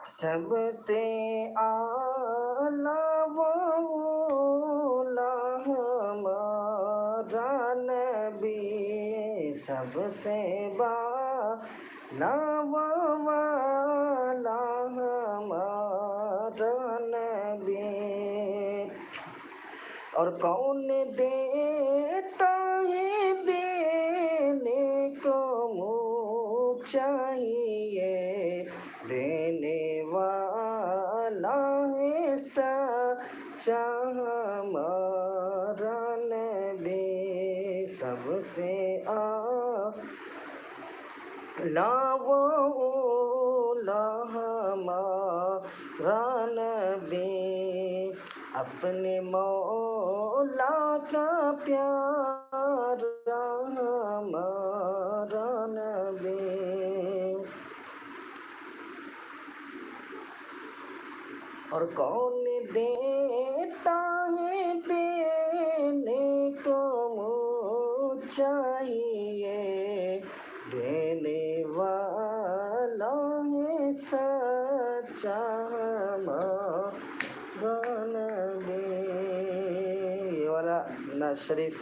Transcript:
سب سے اعلیٰ وہ اولا ہمارا نبی، سب سے بالا وہ والا ہمارا نبی، اور کون دیتا ہے دینے کو منہ چاہیے، دینے والا ہے سچا ہمارا نبی، سب سے اعلیٰ وہ اولا ہمارا نبی، اپنے مولا کا پیارا ہمارا نبی، اور کون دیتا ہے دینے کو منہ چاہیے، دینے والا ہے سچا ہمارا نبی۔ یہ والا نعت شریف